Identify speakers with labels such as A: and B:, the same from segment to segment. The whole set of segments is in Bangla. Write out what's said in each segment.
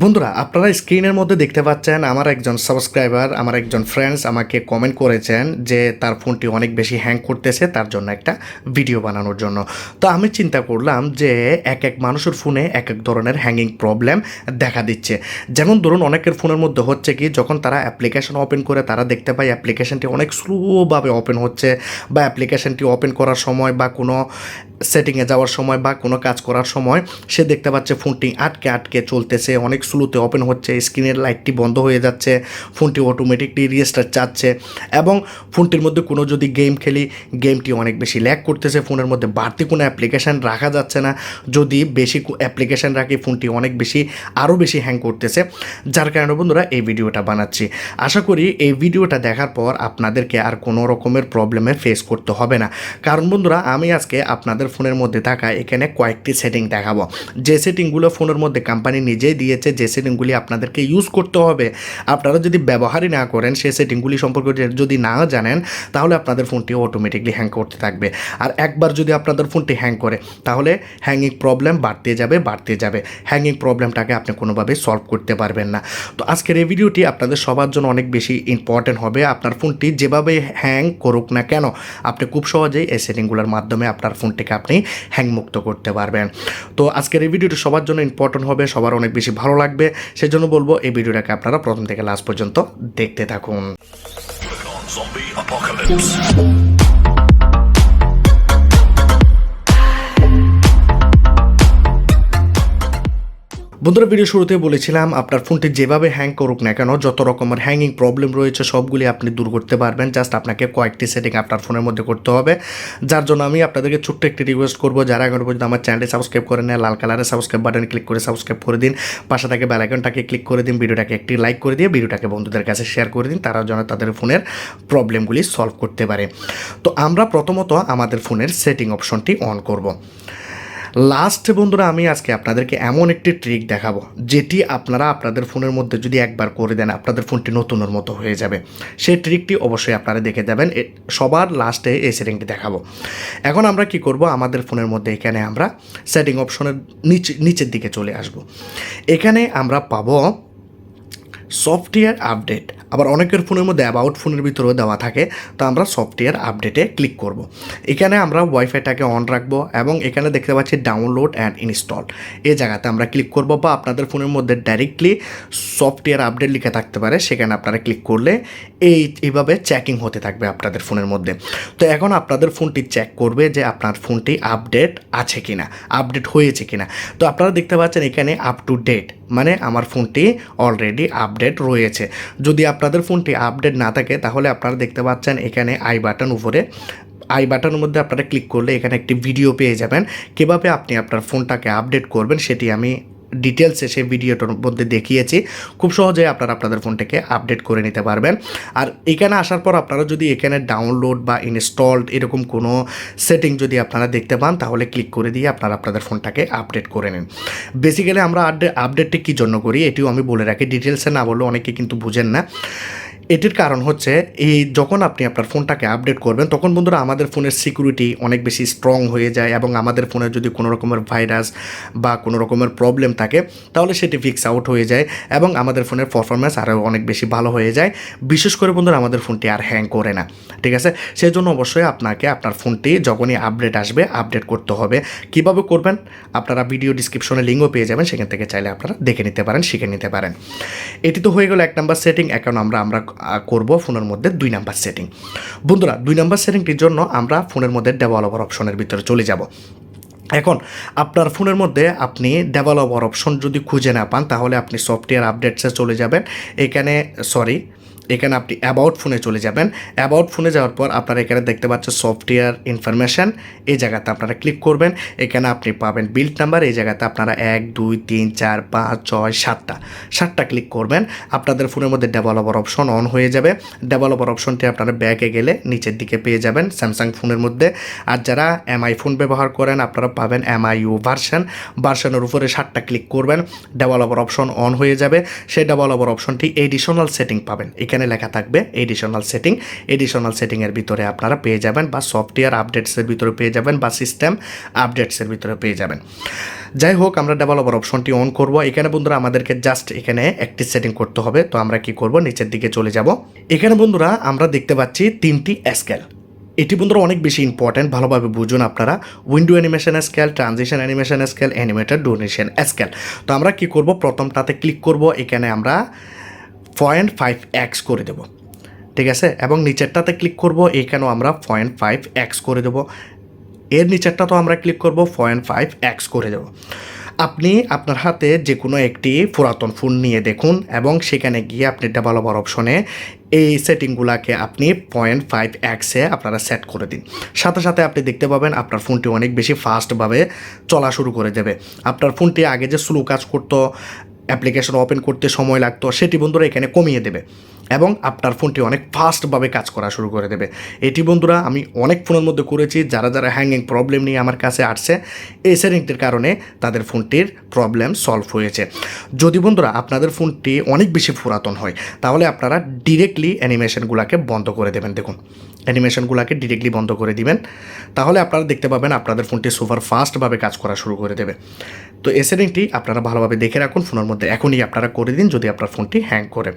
A: বন্ধুরা আপনারা স্ক্রিনের মধ্যে দেখতে পাচ্ছেন আমার একজন সাবস্ক্রাইবার আমার একজন ফ্রেন্ডস আমাকে কমেন্ট করেছেন যে তার ফোনটি অনেক বেশি হ্যাং করতেছে তার জন্য একটা ভিডিও বানানোর জন্য। তো আমি চিন্তা করলাম যে এক এক মানুষের ফোনে এক এক ধরনের হ্যাঙ্গিং প্রবলেম দেখা দিচ্ছে। যেমন ধরুন অনেকের ফোনের মধ্যে হচ্ছে কি যখন তারা অ্যাপ্লিকেশন ওপেন করে তারা দেখতে পায় অ্যাপ্লিকেশনটি অনেক স্লোভাবে ওপেন হচ্ছে, বা অ্যাপ্লিকেশনটি ওপেন করার সময় বা কোনো সেটিংয়ে যাওয়ার সময় বা কোনো কাজ করার সময় সে দেখতে পাচ্ছে ফোনটি আটকে আটকে চলতেছে, অনেক স্লোতে ওপেন হচ্ছে, স্ক্রিনের লাইটটি বন্ধ হয়ে যাচ্ছে, ফোনটি অটোমেটিকলি রিস্টার্ট চাচ্ছে, এবং ফোনটির মধ্যে কোনো যদি গেম খেলি গেমটি অনেক বেশি ল্যাগ করতেছে, ফোনের মধ্যে বাড়তি কোনো অ্যাপ্লিকেশান রাখা যাচ্ছে না, যদি বেশি অ্যাপ্লিকেশান রাখি ফোনটি অনেক বেশি আরও বেশি হ্যাং করতেছে। যার কারণে বন্ধুরা এই ভিডিওটা বানাচ্ছি। আশা করি এই ভিডিওটা দেখার পর আপনাদেরকে আর কোনো রকমের প্রবলেমের ফেস করতে হবে না। কারণ বন্ধুরা আমি আজকে আপনাদের ফোনের মধ্যে থাকা এখানে কয়েকটি সেটিং দেখাবো, যে সেটিংগুলো ফোনের মধ্যে কোম্পানি নিজেই দিয়েছে, যে সেটিংগুলি আপনাদেরকে ইউজ করতে হবে। আপনারা যদি ব্যবহারই না করেন, সেই সেটিংগুলি সম্পর্কে যদি না জানেন, তাহলে আপনাদের ফোনটি অটোমেটিকলি হ্যাং করতে থাকবে। আর একবার যদি আপনাদের ফোনটি হ্যাং করে তাহলে হ্যাঙ্গিং প্রবলেম বাড়তে যাবে। হ্যাঙ্গিং প্রবলেমটাকে আপনি কোনোভাবে সলভ করতে পারবেন না। তো আজকের এই ভিডিওটি আপনাদের সবার জন্য অনেক বেশি ইম্পর্টেন্ট হবে। আপনার ফোনটি যেভাবে হ্যাং করুক না কেন, আপনি খুব সহজেই এই সেটিংগুলোর মাধ্যমে আপনার ফোনটিকে আপনি হ্যাং মুক্ত করতে পারবেন। তো আজকের এই ভিডিওটি সবার জন্য ইম্পর্টেন্ট হবে, সবার অনেক বেশি ভালো লাগবে। সেজন্য বলবো এই ভিডিওটাকে আপনারা প্রথম থেকে লাস্ট পর্যন্ত দেখতে থাকুন। বন্ধুরা ভিডিও শুরুতে বলেছিলাম আপনার ফোনটি যেভাবে হ্যাং করুক না কেন, যত রকমের হ্যাঙ্গিং প্রবলেম রয়েছে সবগুলি আপনি দূর করতে পারবেন। জাস্ট আপনাকে কয়েকটি সেটিং আপনার ফোনের মধ্যে করতে হবে। যার জন্য আমি আপনাদেরকে ছোট্ট একটি রিকোয়েস্ট করবো, যারা এখনো পর্যন্ত আমার চ্যানেলটি সাবস্ক্রাইব করে নেয় লাল কালারের সাবস্ক্রাইব বাটনে ক্লিক করে সাবস্ক্রাইব করে দিন, পাশে থাকে বেল আইকনটাকে ক্লিক করে দিন, ভিডিওটাকে একটি লাইক করে দিয়ে ভিডিওটাকে বন্ধুদের কাছে শেয়ার করে দিন, তারা যেন তাদের ফোনের প্রবলেমগুলি সলভ করতে পারে। তো আমরা প্রথমত আমাদের ফোনের সেটিং অপশনটি অন করব। লাস্ট বন্ধুরা আমি আজকে আপনাদেরকে এমন একটি ট্রিক দেখাবো যেটি আপনারা আপনাদের ফোনের মধ্যে যদি একবার করে দেন আপনাদের ফোনটি নতুনের মতো হয়ে যাবে। সেই ট্রিকটি অবশ্যই আপনারা দেখে যাবেন, সবার লাস্টে এই সেটিংটি দেখাবো। এখন আমরা কি করব, আমাদের ফোনের মধ্যে এখানে আমরা সেটিং অপশনের নিচের দিকে চলে আসব। এখানে আমরা পাবো সফটওয়্যার আপডেট, আবার অনেকের ফোনের মধ্যে অ্যাবাউট ফোনের ভিতরেও দেওয়া থাকে। তো আমরা সফটওয়্যার আপডেটে ক্লিক করব। এখানে আমরা ওয়াইফাইটাকে অন রাখবো এবং এখানে দেখতে পাচ্ছি ডাউনলোড অ্যান্ড ইনস্টল, এই জায়গাতে আমরা ক্লিক করব। বা আপনাদের ফোনের মধ্যে ডাইরেক্টলি সফটওয়্যার আপডেট লিখে থাকতে পারে, সেখানে আপনারা ক্লিক করলে এইভাবে চেকিং হতে থাকবে আপনাদের ফোনের মধ্যে। তো এখন আপনাদের ফোনটি চেক করবে যে আপনার ফোনটি আপডেট আছে কিনা, আপডেট হয়েছে কিনা। তো আপনারা দেখতে পাচ্ছেন এখানে আপ টু ডেট, মানে আমার ফোনটি অলরেডি আপডেট রয়েছে। যদি আপনাদের ফোনটি আপডেট না থাকে তাহলে আপনারা দেখতে পাচ্ছেন এখানে আই বাটন উপরে, আই বাটনের মধ্যে আপনারা ক্লিক করলে এখানে একটি ভিডিও পেয়ে যাবেন। কীভাবে আপনি আপনার ফোনটাকে আপডেট করবেন সেটি আমি ডিটেলসে সেই ভিডিওটার মধ্যে দেখিয়েছি। খুব সহজে আপনারা আপনাদের ফোনটাকে আপডেট করে নিতে পারবেন। আর এখানে আসার পর আপনারা যদি এখানে ডাউনলোড বা ইনস্টলড এরকম কোনো সেটিং যদি আপনারা দেখতে পান তাহলে ক্লিক করে দিয়ে আপনারা আপনাদের ফোনটাকে আপডেট করে নিন। বেসিক্যালি আমরা আপডেটটি কী জন্য করি এটিও আমি বলে রাখি, ডিটেলসে না বললেও অনেকে কিন্তু বুঝেন না। এটির কারণ হচ্ছে এই যখন আপনি আপনার ফোনটাকে আপডেট করবেন তখন বন্ধুরা আমাদের ফোনের সিকিউরিটি অনেক বেশি স্ট্রং হয়ে যায়, এবং আমাদের ফোনে যদি কোনো রকমের ভাইরাস বা কোনো রকমের প্রবলেম থাকে তাহলে সেটি ফিক্স আউট হয়ে যায় এবং আমাদের ফোনের পারফরমেন্স আরও অনেক বেশি ভালো হয়ে যায়। বিশেষ করে বন্ধুরা আমাদের ফোনটি আর হ্যাং করে না, ঠিক আছে? সেই জন্য অবশ্যই আপনাকে আপনার ফোনটি যখনই আপডেট আসবে আপডেট করতে হবে। কীভাবে করবেন আপনারা ভিডিও ডিসক্রিপশনে লিঙ্কও পেয়ে যাবেন, সেখান থেকে চাইলে আপনারা দেখে নিতে পারেন, শিখে নিতে পারেন। এটি তো হয়ে গেল 1 নাম্বার সেটিং। এখন আমরা করব ফোনের মধ্যে 2 নাম্বার সেটিং। বন্ধুরা 2 নাম্বার সেটিংটির জন্য আমরা ফোনের মধ্যে ডেভেলপার অপশনের ভিতরে চলে যাব। এখন আপনার ফোনের মধ্যে আপনি ডেভেলপার অপশন যদি খুঁজে না পান তাহলে আপনি সফটওয়্যার আপডেটসে চলে যাবেন। এখানে আপনি অ্যাবাউট ফোনে চলে যাবেন। অ্যাবাউট ফোনে যাওয়ার পর আপনারা এখানে দেখতে পাচ্ছেন সফটওয়্যার ইনফরমেশান, এই জায়গাতে আপনারা ক্লিক করবেন। এখানে আপনি পাবেন বিল্ড নাম্বার, এই জায়গাতে আপনারা 1 2 3 4 5 6 7টা ক্লিক করবেন। আপনাদের ফোনের মধ্যে ডেভেলপার অপশন অন হয়ে যাবে। ডেভেলপার অপশনটি আপনারা ব্যাকে গেলে নিচের দিকে পেয়ে যাবেন স্যামসাং ফোনের মধ্যে। আর যারা এমআই ফোন ব্যবহার করেন আপনারা পাবেন এমআইইউ ভার্সনের উপরে 7টা ক্লিক করবেন, ডেভেলপার অপশন অন হয়ে যাবে। সেই ডেভেলপার অপশনটি এডিশনাল সেটিং পাবেন, এখানে এখানে লেখা থাকবে এডিশনাল সেটিংয়ের ভিতরে আপনারা পেয়ে যাবেন, বা সফটওয়্যার আপডেটসের ভিতরে পেয়ে যাবেন, বা সিস্টেম আপডেটসের ভিতরে পেয়ে যাবেন। যাই হোক, আমরা ডেভেলপার অপশনটি অন করব। এখানে বন্ধুরা আমাদেরকে জাস্ট এখানে একটি সেটিং করতে হবে। তো আমরা কি করব, নিচের দিকে চলে যাব। এখানে বন্ধুরা আমরা দেখতে পাচ্ছি 3টি স্কেল। এটি বন্ধুরা অনেক বেশি ইম্পর্ট্যান্ট, ভালোভাবে বুঝুন আপনারা। Window animation scale, transition animation scale, animated donation scale. তো আমরা কি করব, প্রথমটাতে ক্লিক করব, এখানে আমরা 0.5x করে দেব, ঠিক আছে। এবং নিচেরটাতে ক্লিক করব, এখানেও আমরা 0.5x করে দেব। এর নিচেরটা তো আমরা ক্লিক করব, 0.5x করে দেব। আপনি আপনার হাতে যে কোনো একটি পুরাতন ফোন নিয়ে দেখুন এবং সেখানে গিয়ে আপনি ডেভেলপার অপশনে এই সেটিংগুলোকে আপনি 0.5x-এ আপনারা সেট করে দিন। সাথে সাথে আপনি দেখতে পাবেন আপনার ফোনটি অনেক বেশি ফাস্টভাবে চলা শুরু করে দেবে। আপনার ফোনটি আগে যে স্লো কাজ করতো, অ্যাপ্লিকেশন ওপেন করতে সময় লাগতো, সেটি বন্ধুরা এখানে কমিয়ে দেবে এবং আপনার ফোনটি অনেক ফাস্টভাবে কাজ করা শুরু করে দেবে। এটি বন্ধুরা আমি অনেক ফোনের মধ্যে করেছি, যারা হ্যাঙ্গিং প্রবলেম নিয়ে আমার কাছে আসছে, এই সেটিংটির কারণে তাদের ফোনটির প্রবলেম সলভ হয়েছে। যদি বন্ধুরা আপনাদের ফোনটি অনেক বেশি পুরাতন হয়, তাহলে আপনারা ডিরেক্টলি অ্যানিমেশনগুলোকে বন্ধ করে দেবেন। দেখুন, অ্যানিমেশনগুলোকে ডিরেক্টলি বন্ধ করে দিবেন, তাহলে আপনারা দেখতে পাবেন আপনাদের ফোনটি সুপার ফাস্টভাবে কাজ করা শুরু করে দেবে। তো এই সেটিংটি আপনারা ভালোভাবে দেখে রাখুন ফোনের মধ্যে, এখনই আপনারা করে দিন যদি আপনার ফোনটি হ্যাং করে।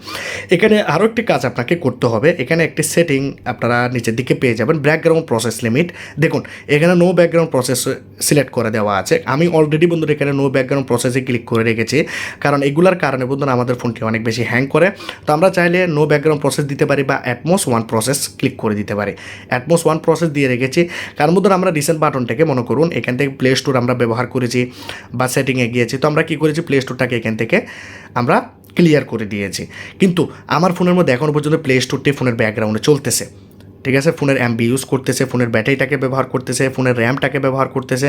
A: এখানে আরও একটি কাজ আপনাকে করতে হবে। এখানে একটি সেটিং আপনারা নিচের দিকে পেয়ে যাবেন, ব্যাকগ্রাউন্ড প্রসেস লিমিট। দেখুন, এখানে নো ব্যাকগ্রাউন্ড প্রসেস সিলেক্ট করে দেওয়া আছে। আমি অলরেডি বন্ধুরা এখানে নো ব্যাকগ্রাউন্ড প্রসেসে ক্লিক করে রেখেছি, কারণ এগুলার কারণে বন্ধুরা আমাদের ফোনটি অনেক বেশি হ্যাং করে। তো আমরা চাইলে নো ব্যাকগ্রাউন্ড প্রসেস দিতে পারি বা অ্যাটমোস 1 প্রসেস ক্লিক করে দিতে পারি। অ্যাটমোস 1 প্রসেস দিয়ে রেখেছি, কারণ বন্ধুরা আমরা রিসেন্ট বাটনটাকে মনে করুন এখান থেকে প্লে স্টোর আমরা ব্যবহার করেছি বা সেটিংয়ে গিয়েছি। তো আমরা কী করেছি, প্লে স্টোরটাকে এখান থেকে আমরা ক্লিয়ার করে দিয়েছি। কিন্তু আমার ফোনের মধ্যে এখনও পর্যন্ত প্লে স্টোরটি ফোনের ব্যাকগ্রাউন্ডে চলতেছে, ঠিক আছে। ফোনের এমবি ইউজ করতেছে, ফোনের ব্যাটারিটাকে ব্যবহার করতেছে, ফোনের র্যামটাকে ব্যবহার করতেছে,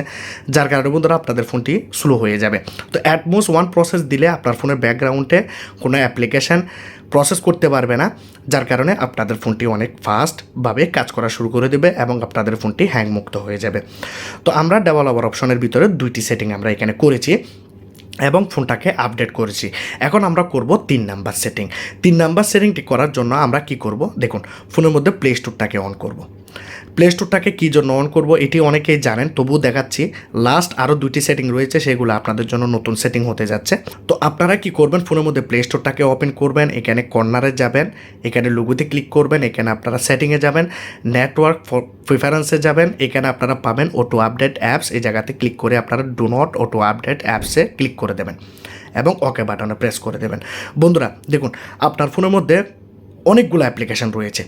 A: যার কারণে বন্ধুরা আপনাদের ফোনটি স্লো হয়ে যাবে। তো অ্যাটমোস 1 প্রসেস দিলে আপনার ফোনের ব্যাকগ্রাউন্ডে কোনো অ্যাপ্লিকেশান প্রসেস করতে পারবে না, যার কারণে আপনাদের ফোনটি অনেক ফাস্টভাবে কাজ করা শুরু করে দেবে এবং আপনাদের ফোনটি হ্যাংমুক্ত হয়ে যাবে। তো আমরা ডেভেলপার অপশনের ভিতরে 2টি সেটিং আমরা এখানে করেছি এবং ফোনটাকে আপডেট করেছি। এখন আমরা করব 3 নাম্বার সেটিং। 3 নাম্বার সেটিংটি করার জন্য আমরা কি করব, দেখুন ফোনের মধ্যে প্লে স্টোরটাকে অন করব। প্লে স্টোরটাকে কী জন্য অন করব এটি অনেকেই জানেন, তবুও দেখাচ্ছি। লাস্ট আরও 2টি সেটিং রয়েছে, সেগুলো আপনাদের জন্য নতুন সেটিং হতে যাচ্ছে। তো আপনারা কি করবেন, ফোনের মধ্যে প্লে স্টোরটাকে ওপেন করবেন, এখানে কর্নারে যাবেন, এখানে লোগোতে ক্লিক করবেন, এখানে আপনারা সেটিংয়ে যাবেন, নেটওয়ার্ক প্রিফারেন্সে যাবেন, এখানে আপনারা পাবেন অটো আপডেট অ্যাপস। এই জায়গাতে ক্লিক করে আপনারা ডু নট অটো আপডেট অ্যাপসে ক্লিক করে দেবেন এবং ওকে বাটনে প্রেস করে দেবেন। বন্ধুরা দেখুন, আপনার ফোনের মধ্যে অনেকগুলো অ্যাপ্লিকেশান রয়েছে,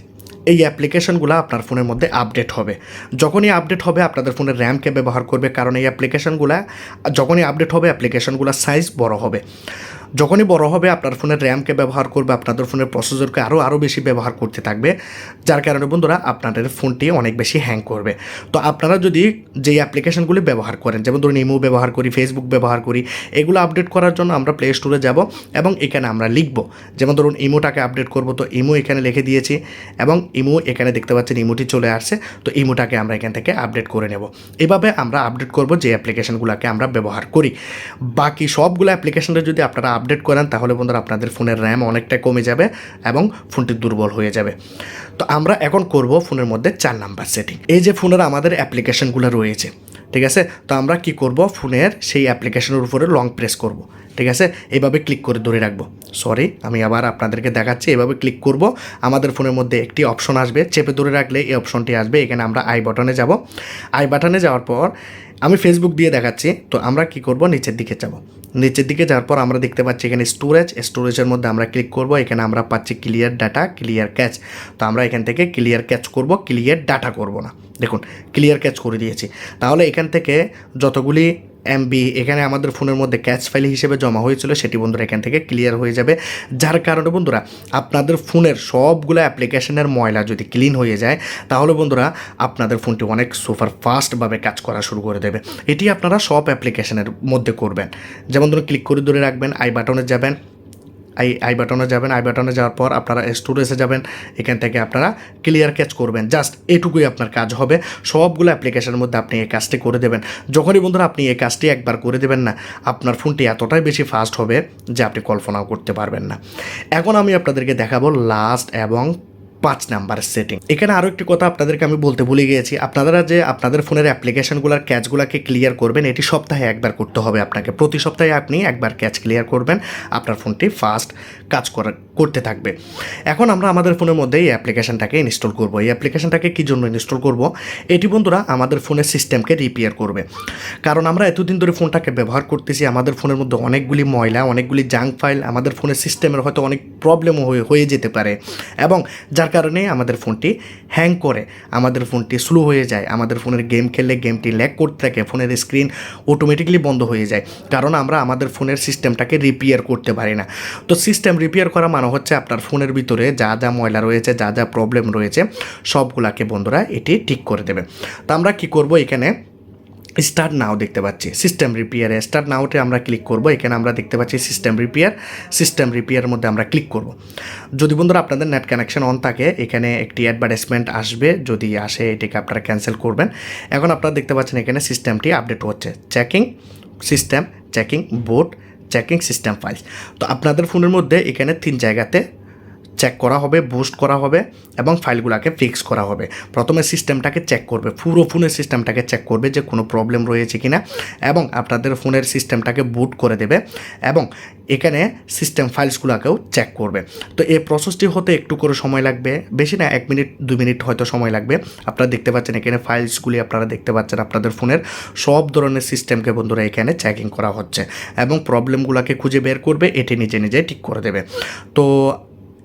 A: এই অ্যাপ্লিকেশনগুলো আপনার ফোনের মধ্যে আপডেট হবে। যখনই আপডেট হবে আপনাদের ফোনের র্যামকে ব্যবহার করবে, কারণ এই অ্যাপ্লিকেশনগুলো যখনই আপডেট হবে অ্যাপ্লিকেশনগুলো সাইজ বড় হবে। যখনই বড় হবে আপনার ফোনের র্যামকে ব্যবহার করবে, আপনাদের ফোনের প্রসেসরকে আরও বেশি ব্যবহার করতে থাকবে, যার কারণে বন্ধুরা আপনাদের ফোনটি অনেক বেশি হ্যাং করবে। তো আপনারা যদি যেই অ্যাপ্লিকেশনগুলি ব্যবহার করেন, যেমন ধরুন ইমো ব্যবহার করি, ফেসবুক ব্যবহার করি, এগুলো আপডেট করার জন্য আমরা প্লে স্টোরে যাব এবং এখানে আমরা লিখব, যেমন ধরুন ইমোটাকে আপডেট করব, তো ইমো এখানে লিখে দিয়েছি এবং ইমো এখানে দেখতে পাচ্ছেন ইমোটি চলে আসছে। তো ইমোটাকে আমরা এখান থেকে আপডেট করে নেব। এভাবে আমরা আপডেট করব যে অ্যাপ্লিকেশনগুলোকে আমরা ব্যবহার করি। বাকি সবগুলো অ্যাপ্লিকেশনটা যদি আপনারা আপডেট করেন তাহলে বন্ধুরা আপনাদের ফোনের র্যাম অনেকটা কমে যাবে এবং ফোনটি দুর্বল হয়ে যাবে। তো আমরা এখন করব ফোনের মধ্যে 4 নাম্বার সেটিং। এই যে ফোনের আমাদের অ্যাপ্লিকেশনগুলো রয়েছে, ঠিক আছে। তো আমরা কি করব, ফোনের সেই অ্যাপ্লিকেশনের উপরে লং প্রেস করব, ঠিক আছে। এইভাবে ক্লিক করে ধরে রাখবো। সরি, আমি আবার আপনাদেরকে দেখাচ্ছি। এভাবে ক্লিক করব, আমাদের ফোনের মধ্যে একটি অপশন আসবে, চেপে ধরে রাখলে এই অপশনটি আসবে। এখানে আমরা আই বাটনে যাব। আই বাটনে যাওয়ার পর আমি ফেসবুক দিয়ে দেখাচ্ছি। তো আমরা কি করব, নিচের দিকে যাব। নিচের দিকে যাওয়ার পর আমরা দেখতে পাচ্ছি এখানে স্টোরেজের মধ্যে আমরা ক্লিক করব। এখানে আমরা পাচ্ছি ক্লিয়ার ডাটা, ক্লিয়ার ক্যাচ। তো আমরা এখান থেকে ক্লিয়ার ক্যাচ করব, ক্লিয়ার ডাটা করব না। দেখুন ক্লিয়ার ক্যাচ করে দিয়েছি। তাহলে এখান থেকে যতগুলি এমবি এখানে আমাদের ফোনের মধ্যে ক্যাচ ফাইল হিসেবে জমা হয়েছিল সেটি বন্ধুরা এখান থেকে ক্লিয়ার হয়ে যাবে, যার কারণে বন্ধুরা আপনাদের ফোনের সবগুলো অ্যাপ্লিকেশনের ময়লা যদি ক্লিন হয়ে যায় তাহলে বন্ধুরা আপনাদের ফোনটি অনেক সুপার ফাস্টভাবে কাজ করা শুরু করে দেবে। এটি আপনারা সব অ্যাপ্লিকেশনের মধ্যে করবেন। যেমন ধরুন ক্লিক করে ধরে রাখবেন, আই বাটনে যাবেন, আই বাটনে যাবেন, আই বাটনে যাওয়ার পর আপনারা স্টোরেজে যাবেন, এখান থেকে আপনারা ক্লিয়ার ক্যাচ করবেন। জাস্ট এটুকুই আপনার কাজ হবে। সবগুলো অ্যাপ্লিকেশনের মধ্যে আপনি এই কাজটি করে দেবেন। যখনই বন্ধুরা আপনি এই কাজটি একবার করে দেবেন না, আপনার ফোনটি এতটাই বেশি ফাস্ট হবে যে আপনি কল্পনাও করতে পারবেন না। এখন আমি আপনাদেরকে দেখাবো লাস্ট এবং 5 নাম্বার সেটিং। এখানে আরও একটি কথা আপনাদেরকে আমি বলতে ভুলে গিয়েছি, আপনারা যে আপনাদের ফোনের অ্যাপ্লিকেশনগুলোর ক্যাচগুলোকে ক্লিয়ার করবেন, এটি সপ্তাহে একবার করতে হবে আপনাকে। প্রতি সপ্তাহে আপনি একবার ক্যাচ ক্লিয়ার করবেন, আপনার ফোনটি ফাস্ট কাজ করতে থাকবে। এখন আমরা আমাদের ফোনের মধ্যে এই অ্যাপ্লিকেশনটাকে ইনস্টল করব। এই অ্যাপ্লিকেশনটাকে কী জন্য ইনস্টল করব? এটি বন্ধুরা আমাদের ফোনের সিস্টেমকে রিপেয়ার করবে। কারণ আমরা এতদিন ধরে ফোনটাকে ব্যবহার করতেছি, আমাদের ফোনের মধ্যে অনেকগুলি ময়লা, অনেকগুলি জাঙ্ক ফাইল, আমাদের ফোনের সিস্টেমের হয়তো অনেক প্রবলেমও হয়ে যেতে পারে, এবং যার কারণে আমাদের ফোনটি হ্যাং করে, আমাদের ফোনটি স্লো হয়ে যায়, আমাদের ফোনের গেম খেললে গেমটি ল্যাগ করতে থাকে, ফোনের স্ক্রিন অটোমেটিকলি বন্ধ হয়ে যায়, কারণ আমরা আমাদের ফোনের সিস্টেমটাকে রিপেয়ার করতে পারি না। তো সিস্টেম রিপেয়ার করা মানে হচ্ছে আপনার ফোনের ভিতরে যা যা ময়লা রয়েছে, যা যা প্রবলেম রয়েছে, সবগুলাকে বন্ধুরা এটি ঠিক করে দেবে। তো আমরা কী করব, এখানে স্টার্ট নাও দেখতে পাচ্ছি, সিস্টেম রিপেয়ারে স্টার্ট নাওতে আমরা ক্লিক করব। এখানে আমরা দেখতে পাচ্ছি সিস্টেম রিপেয়ারের মধ্যে আমরা ক্লিক করব। যদি বন্ধুরা আপনাদের নেট কানেকশন অন থাকে, এখানে একটি অ্যাডভার্টাইজমেন্ট আসবে, যদি আসে এটিকে আপনারা ক্যান্সেল করবেন। এখন আপনারা দেখতে পাচ্ছেন এখানে সিস্টেমটি আপডেট হচ্ছে, চেকিং সিস্টেম, চেকিং বুট, চেকিং সিস্টেম ফাইলস। তো আপনাদের ফোনের মধ্যে এখানে 3 জায়গাতে চেক করা হবে, বুস্ট করা হবে এবং ফাইলগুলোকে ফিক্স করা হবে। প্রথমে সিস্টেমটাকে চেক করবে, পুরো ফোনের সিস্টেমটাকে চেক করবে যে কোনো প্রবলেম রয়েছে কিনা, এবং আপনাদের ফোনের সিস্টেমটাকে বুট করে দেবে, এবং এখানে সিস্টেম ফাইলসগুলোকেও চেক করবে। তো এই প্রসেসটি হতে একটু করে সময় লাগবে, বেশি না, 1 মিনিট 2 মিনিট হয়তো সময় লাগবে। আপনারা দেখতে পাচ্ছেন এখানে ফাইলসগুলি, আপনারা দেখতে পাচ্ছেন আপনাদের ফোনের সব ধরনের সিস্টেমকে বন্ধুরা এখানে চেকিং করা হচ্ছে, এবং প্রবলেমগুলোকে খুঁজে বের করবে, এটি নিজে নিজে ঠিক করে দেবে। তো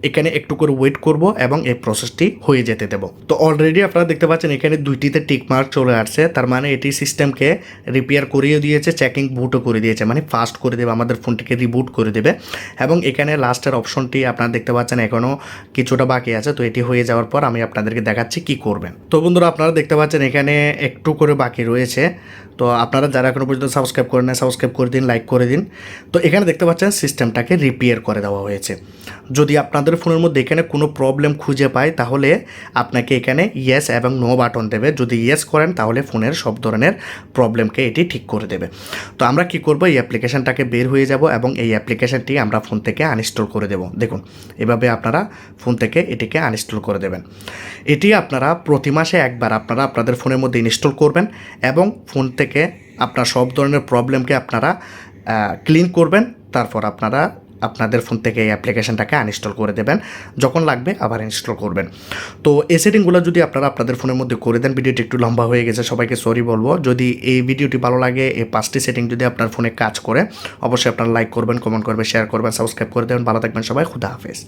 A: এখানে একটু করে ওয়েট করব এবং এই প্রসেসটি হয়ে যেতে দেব। তো অলরেডি আপনারা দেখতে পাচ্ছেন এখানে 2টিতে টিক মার্ক চলে আসছে, তার মানে এটি সিস্টেমকে রিপেয়ার করিয়ে দিয়েছে, চেকিং বুটও করে দিয়েছে, মানে ফাস্ট করে দেবে, আমাদের ফোনটিকে রিবুট করে দেবে। এবং এখানে লাস্টের অপশনটি আপনারা দেখতে পাচ্ছেন এখনও কিছুটা বাকি আছে। তো এটি হয়ে যাওয়ার পর আমি আপনাদেরকে দেখাচ্ছি কি করবেন। তো বন্ধুরা আপনারা দেখতে পাচ্ছেন এখানে একটু করে বাকি রয়েছে। তো আপনারা যারা এখনো পর্যন্ত সাবস্ক্রাইব করেন না, সাবস্ক্রাইব করে দিন, লাইক করে দিন। তো এখানে দেখতে পাচ্ছেন সিস্টেমটাকে রিপেয়ার করে দেওয়া হয়েছে। যদি আপনাদের ফোনের মধ্যে এখানে কোনো প্রবলেম খুঁজে পায়, তাহলে আপনাকে এখানে ইয়েস এবং নো বাটন দেবে। যদি ইয়েস করেন তাহলে ফোনের সব ধরনের প্রবলেমকে এটি ঠিক করে দেবে। তো আমরা কি করব, এই অ্যাপ্লিকেশনটাকে বের হয়ে যাব এবং এই অ্যাপ্লিকেশনটি আমরা ফোন থেকে আনইনস্টল করে দেব। দেখুন এভাবে আপনারা ফোন থেকে এটিকে আনইনস্টল করে দেবেন। এটি আপনারা প্রতি মাসে একবার আপনারা আপনাদের ফোনের মধ্যে ইনস্টল করবেন, এবং ফোন থেকে আপনার সব ধরনের প্রবলেমকে আপনারা ক্লিন করবেন। তারপর আপনারা আপনাদের ফোন থেকে এই অ্যাপ্লিকেশনটাকে আনইনস্টল করে দেবেন, যখন লাগবে আবার ইনস্টল করবেন। তো এই সেটিংগুলো যদি আপনারা আপনাদের ফোনের মধ্যে করে দেন, ভিডিওটি একটু লম্বা হয়ে গেছে, সবাইকে সরি বলবো। যদি এই ভিডিওটি ভালো লাগে, এই 5টি সেটিং যদি আপনার ফোনে কাজ করে, অবশ্যই আপনারা লাইক করবেন, কমেন্ট করবেন, শেয়ার করবেন, সাবস্ক্রাইব করে দেবেন। ভালো থাকবেন সবাই, খুদা হাফেজ।